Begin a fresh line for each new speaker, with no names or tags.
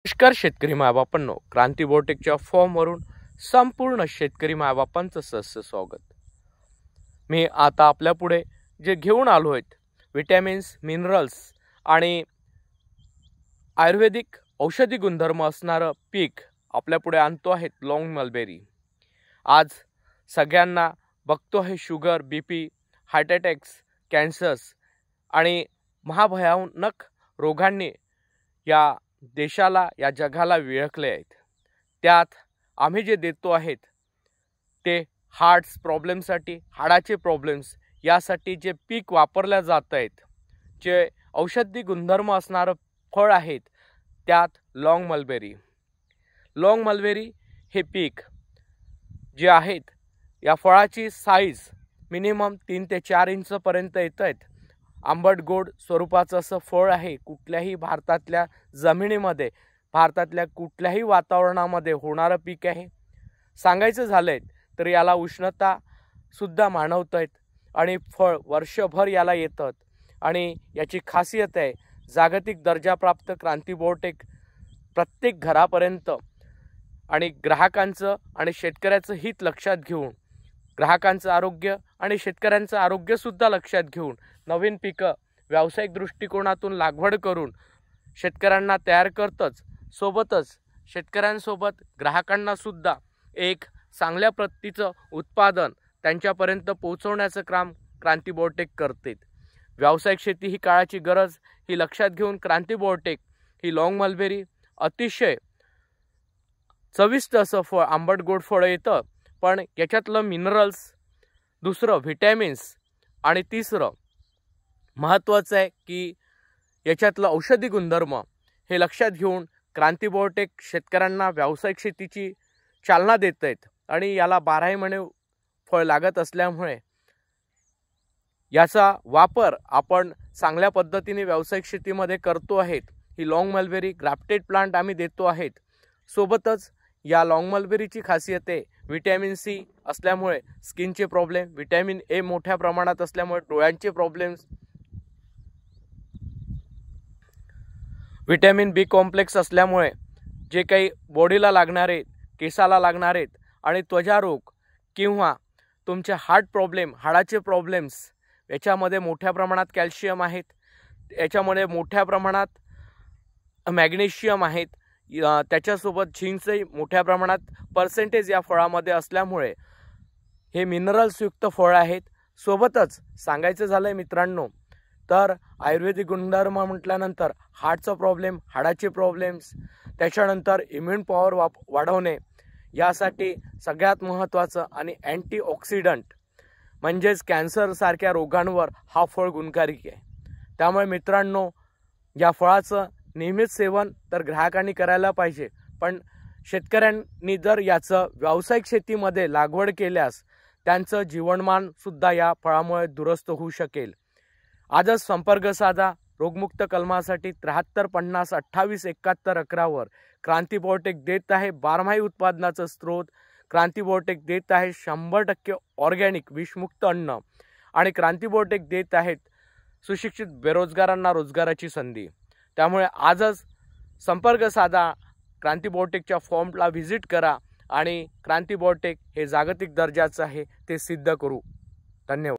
नमस्कार शेतकरी मायबापांनो, क्रांती बोटेकच्या फॉर्मवरून संपूर्ण शेतकरी मायबापांचं सहर्ष स्वागत। मी आता आपल्या पुढे जे घेऊन आलो आहेत विटॅमिन्स, मिनरल्स आणि आयुर्वेदिक औषधी गुणधर्म असणारं पीक आपल्या पुढे आणतो आहेत लॉंग मलबेरी। आज सगळ्यांना बघतो आहे sugar, BP, heart attacks, cancers आणि महाभयानक रोगांनी या देशाला, या जगाला विळखले आहेत। त्यात आम्ही जे देतो आहेत ते हार्ट्स प्रॉब्लेमसाठी, हाडाचे प्रॉब्लेम्स यासाठी जे पीक वापरल्या जात आहेत, जे औषधी गुणधर्म असणारं फळ आहेत, त्यात लॉंग मलबेरी हे पीक जे आहेत, या फळाची साईज मिनिमम 3 ते 4 इंचपर्यंत येत आहेत। आंबट गोड स्वरूपाचं असं फळ आहे। कुठल्याही भारतातल्या जमिनीमध्ये, भारतातल्या कुठल्याही वातावरणामध्ये होणारं पीक आहे। सांगायचं झालंय तर याला उष्णता सुद्धा मानवत आहेत आणि फळ वर्षभर याला येतात आणि याची खासियत आहे जागतिक दर्जाप्राप्त क्रांती बोटेक प्रत्येक घरापर्यंत आणि ग्राहकांचं आणि शेतकऱ्याचं हित लक्षात घेऊन, ग्राहकांचं आरोग्य आणि शेतकऱ्यांचं आरोग्य सुद्धा लक्षात घेऊन नवीन पिकं व्यावसायिक दृष्टिकोनातून लागवड करून शेतकऱ्यांना तयार करतच, सोबतच शेतकऱ्यांसोबत ग्राहकांना सुद्धा एक चांगल्या प्रतीचं उत्पादन त्यांच्यापर्यंत पोहोचवण्याचं काम क्रांती बोटेक करते। व्यावसायिक शेती ही काळाची गरज ही लक्षात घेऊन क्रांती बोटेक ही लॉंग मलबेरी अतिशय चविष्ट असं फळ, आंबट गोड फळ येतं, पण याच्यातलं मिनरल्स, दुसरं व्हिटॅमिन्स आणि तिसरं महत्त्वाचं आहे की याच्यातलं औषधी गुणधर्म हे लक्षात घेऊन क्रांती बोटेक शेतकऱ्यांना व्यावसायिक शेतीची चालना देत आहेत आणि याला 12 महिने फळ लागत असल्यामुळे याचा वापर आपण चांगल्या पद्धतीने व्यावसायिक शेतीमध्ये करतो आहेत। ही लॉंग मलबेरी ग्राफ्टेड प्लांट आम्ही देतो आहेत। सोबतच या लॉंग मलबेरीची खासियत आहे विटॅमिन सी असल्यामुळे स्किनचे प्रॉब्लेम, विटॅमिन ए मोठ्या प्रमाणात असल्यामुळे डोळ्यांचे प्रॉब्लेम्स, विटॅमिन बी कॉम्प्लेक्स असल्यामुळे जे काही बॉडीला लागणारे, केसाला लागणारे आणि त्वचा रोग किंवा तुमचे हार्ट प्रॉब्लेम, हाडाचे प्रॉब्लेम्स, याच्यामध्ये मोठ्या प्रमाणात कॅल्शियम आहेत, याच्यामध्ये मोठ्या प्रमाणात मॅग्नेशियम आहेत, त्याच्यासोबत झिंकचे मोठ्या प्रमाणात पर्सेंटेज या फळामध्ये असल्यामुळे हे मिनरल्सयुक्त फळ आहेत। सोबतच सांगायचं झालंय मित्रांनो तर आयुर्वेदिक गुणधर्म म्हटल्यानंतर हार्टचा प्रॉब्लेम, हाडाचे प्रॉब्लेम्स, त्याच्यानंतर इम्युन पॉवर वाढवणे यासाठी सगळ्यात महत्त्वाचं आणि अँटीऑक्सिडंट म्हणजेच कॅन्सरसारख्या रोगांवर हा फळ गुणकारी आहे। त्यामुळे मित्रांनो या फळाचं नियमित सेवन तर ग्राहकांनी करायला पाहिजे, पण शेतकऱ्यांनी जर याचं व्यावसायिक शेतीमध्ये लागवड केल्यास त्यांचं जीवनमान सुद्धा या फळामुळे दुरुस्त होऊ शकेल। आजच संपर्क साधा रोगमुक्त कलमासाठी 73 50 28 71 11 क्रांती बोटेक देत आहे 12माही उत्पादनाचं स्रोत। क्रांती बोटेक देत आहे 100% ऑर्गॅनिक विषमुक्त अन्न आणि क्रांती बोटेक देत आहेत सुशिक्षित बेरोजगारांना रोजगाराची संधी। त्यामुळे आजच संपर्क साधा, क्रांती बोटेकच्या फॉर्मला व्हिजिट करा आणि क्रांती बोटेक हे जागतिक दर्जाचं आहे ते सिद्ध करू। धन्यवाद।